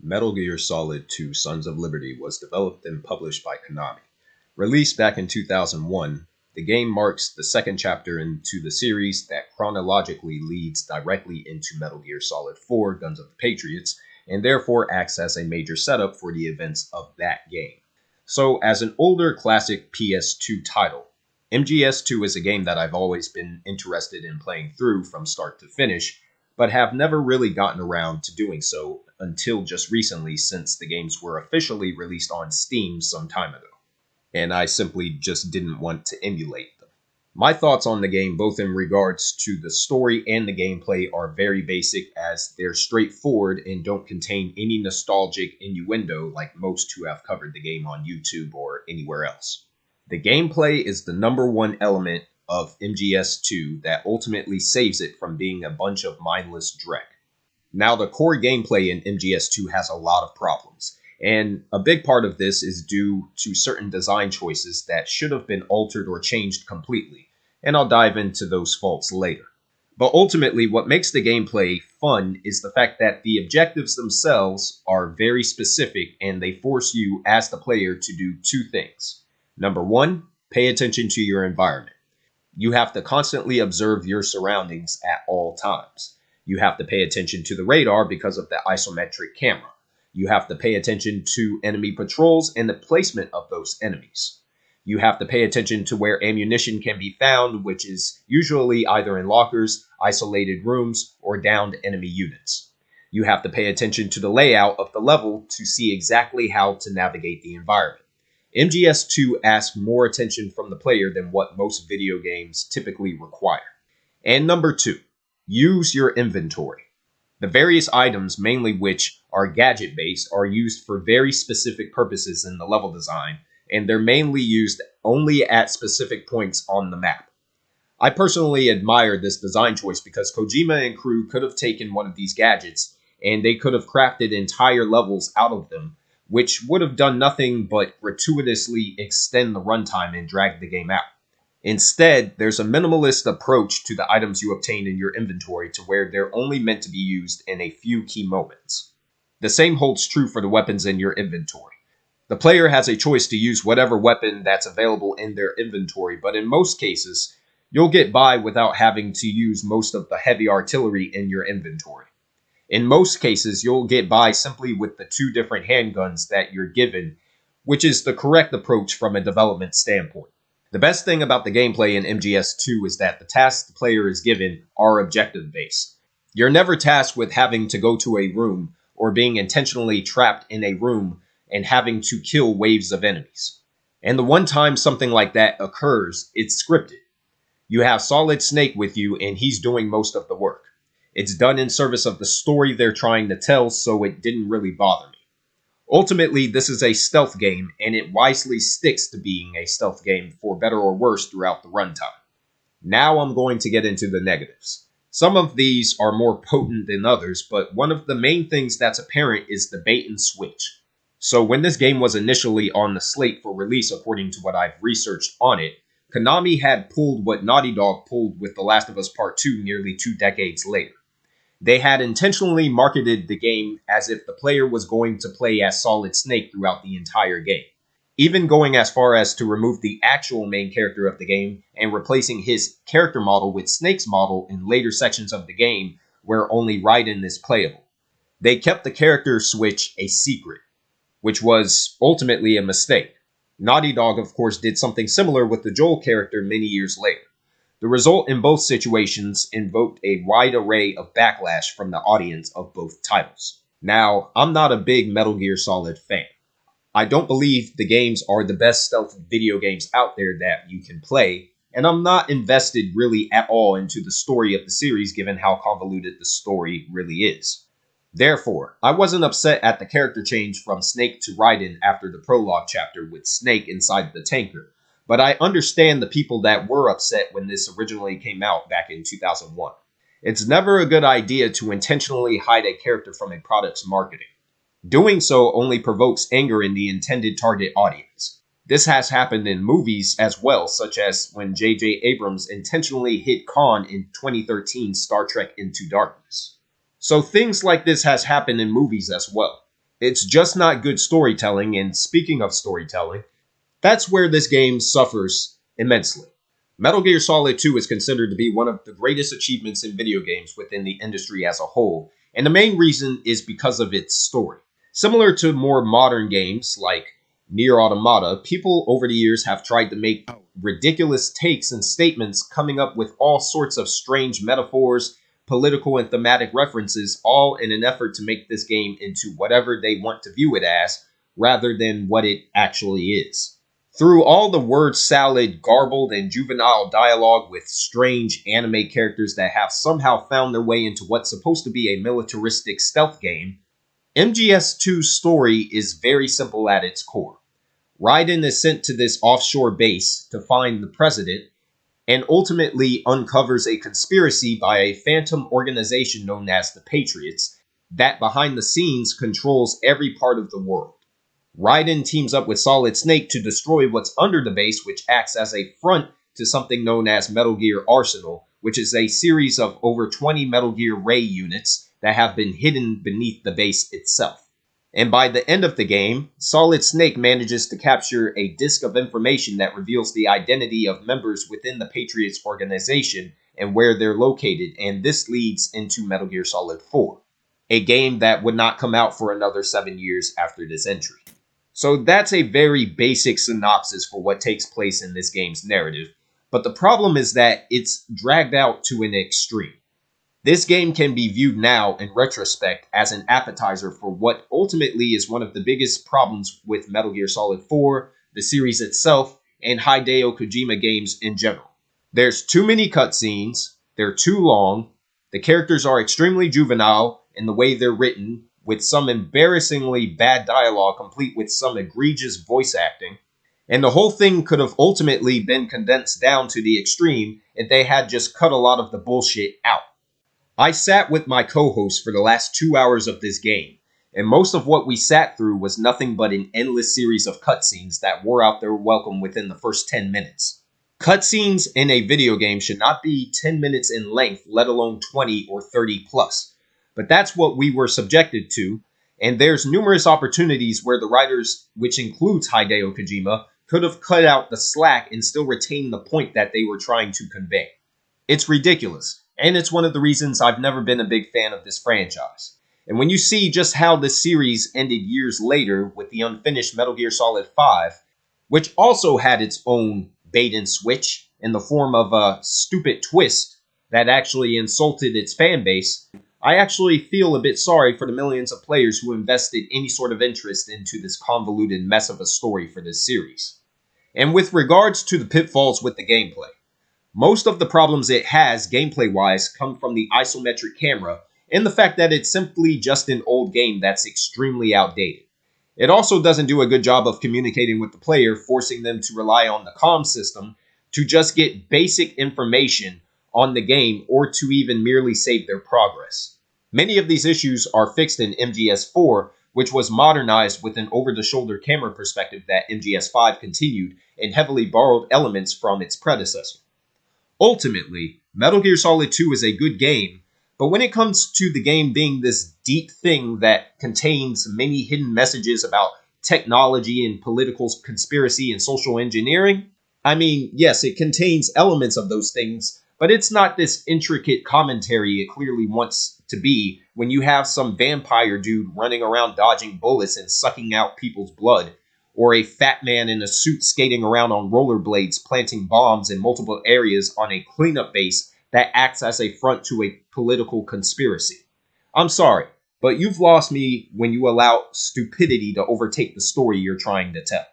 Metal Gear Solid 2 Sons of Liberty was developed and published by Konami. Released back in 2001, the game marks the second chapter into the series that chronologically leads directly into Metal Gear Solid 4 Guns of the Patriots, and therefore acts as a major setup for the events of that game. So, as an older classic PS2 title, MGS2 is a game that I've always been interested in playing through from start to finish, but have never really gotten around to doing so until just recently, since the games were officially released on Steam some time ago, and I simply just didn't want to emulate them. My thoughts on the game, both in regards to the story and the gameplay, are very basic, as they're straightforward and don't contain any nostalgic innuendo like most who have covered the game on YouTube or anywhere else. The gameplay is the number one element of MGS2 that ultimately saves it from being a bunch of mindless dreck. Now, the core gameplay in MGS2 has a lot of problems, and a big part of this is due to certain design choices that should have been altered or changed completely, and I'll dive into those faults later. But ultimately, what makes the gameplay fun is the fact that the objectives themselves are very specific, and they force you as the player to do two things. Number one, pay attention to your environment. You have to constantly observe your surroundings at all times. You have to pay attention to the radar because of the isometric camera. You have to pay attention to enemy patrols and the placement of those enemies. You have to pay attention to where ammunition can be found, which is usually either in lockers, isolated rooms, or downed enemy units. You have to pay attention to the layout of the level to see exactly how to navigate the environment. MGS2 asks more attention from the player than what most video games typically require. And number two, use your inventory. The various items, mainly which are gadget-based, are used for very specific purposes in the level design, and they're mainly used only at specific points on the map. I personally admire this design choice because Kojima and crew could have taken one of these gadgets and they could have crafted entire levels out of them, which would have done nothing but gratuitously extend the runtime and drag the game out. Instead, there's a minimalist approach to the items you obtain in your inventory to where they're only meant to be used in a few key moments. The same holds true for the weapons in your inventory. The player has a choice to use whatever weapon that's available in their inventory, but in most cases, you'll get by without having to use most of the heavy artillery in your inventory. In most cases, you'll get by simply with the two different handguns that you're given, which is the correct approach from a development standpoint. The best thing about the gameplay in MGS2 is that the tasks the player is given are objective-based. You're never tasked with having to go to a room or being intentionally trapped in a room and having to kill waves of enemies. And the one time something like that occurs, it's scripted. You have Solid Snake with you and he's doing most of the work. It's done in service of the story they're trying to tell, so it didn't really bother me. Ultimately, this is a stealth game, and it wisely sticks to being a stealth game for better or worse throughout the runtime. Now I'm going to get into the negatives. Some of these are more potent than others, but one of the main things that's apparent is the bait and switch. So when this game was initially on the slate for release, according to what I've researched on it, Konami had pulled what Naughty Dog pulled with The Last of Us Part 2 nearly 2 decades later. They had intentionally marketed the game as if the player was going to play as Solid Snake throughout the entire game, even going as far as to remove the actual main character of the game and replacing his character model with Snake's model in later sections of the game where only Raiden is playable. They kept the character switch a secret, which was ultimately a mistake. Naughty Dog, of course, did something similar with the Joel character many years later. The result in both situations invoked a wide array of backlash from the audience of both titles. Now, I'm not a big Metal Gear Solid fan. I don't believe the games are the best stealth video games out there that you can play, and I'm not invested really at all into the story of the series given how convoluted the story really is. Therefore, I wasn't upset at the character change from Snake to Raiden after the prologue chapter with Snake inside the tanker, but I understand the people that were upset when this originally came out back in 2001. It's never a good idea to intentionally hide a character from a product's marketing. Doing so only provokes anger in the intended target audience. This has happened in movies as well, such as when J.J. Abrams intentionally hid Khan in 2013's Star Trek Into Darkness. So things like this has happened in movies as well. It's just not good storytelling, and speaking of storytelling, that's where this game suffers immensely. Metal Gear Solid 2 is considered to be one of the greatest achievements in video games within the industry as a whole, and the main reason is because of its story. Similar to more modern games like Nier Automata, people over the years have tried to make ridiculous takes and statements, coming up with all sorts of strange metaphors, political and thematic references, all in an effort to make this game into whatever they want to view it as, rather than what it actually is. Through all the word salad, garbled, and juvenile dialogue with strange anime characters that have somehow found their way into what's supposed to be a militaristic stealth game, MGS2's story is very simple at its core. Raiden is sent to this offshore base to find the president and ultimately uncovers a conspiracy by a phantom organization known as the Patriots that behind the scenes controls every part of the world. Raiden teams up with Solid Snake to destroy what's under the base, which acts as a front to something known as Metal Gear Arsenal, which is a series of over 20 Metal Gear Ray units that have been hidden beneath the base itself. And by the end of the game, Solid Snake manages to capture a disk of information that reveals the identity of members within the Patriots organization and where they're located, and this leads into Metal Gear Solid 4, a game that would not come out for another 7 years after this entry. So that's a very basic synopsis for what takes place in this game's narrative, but the problem is that it's dragged out to an extreme. This game can be viewed now in retrospect as an appetizer for what ultimately is one of the biggest problems with Metal Gear Solid 4, the series itself, and Hideo Kojima games in general. There's too many cutscenes, they're too long, the characters are extremely juvenile in the way they're written, with some embarrassingly bad dialogue complete with some egregious voice acting, and the whole thing could have ultimately been condensed down to the extreme if they had just cut a lot of the bullshit out. I sat with my co-host for the last 2 hours of this game, and most of what we sat through was nothing but an endless series of cutscenes that wore out their welcome within the first 10 minutes. Cutscenes in a video game should not be 10 minutes in length, let alone 20 or 30 plus. But that's what we were subjected to, and there's numerous opportunities where the writers, which includes Hideo Kojima, could have cut out the slack and still retain the point that they were trying to convey. It's ridiculous, and it's one of the reasons I've never been a big fan of this franchise. And when you see just how this series ended years later with the unfinished Metal Gear Solid 5, which also had its own bait and switch in the form of a stupid twist that actually insulted its fan base, I actually feel a bit sorry for the millions of players who invested any sort of interest into this convoluted mess of a story for this series. And with regards to the pitfalls with the gameplay, most of the problems it has gameplay-wise come from the isometric camera and the fact that it's simply just an old game that's extremely outdated. It also doesn't do a good job of communicating with the player, forcing them to rely on the comm system to just get basic information on the game or to even merely save their progress. Many of these issues are fixed in MGS4, which was modernized with an over-the-shoulder camera perspective that MGS5 continued and heavily borrowed elements from its predecessor. Ultimately, Metal Gear Solid 2 is a good game, but when it comes to the game being this deep thing that contains many hidden messages about technology and political conspiracy and social engineering, I mean, yes, it contains elements of those things, but it's not this intricate commentary it clearly wants to be when you have some vampire dude running around dodging bullets and sucking out people's blood, or a fat man in a suit skating around on rollerblades planting bombs in multiple areas on a cleanup base that acts as a front to a political conspiracy. I'm sorry, but you've lost me when you allow stupidity to overtake the story you're trying to tell.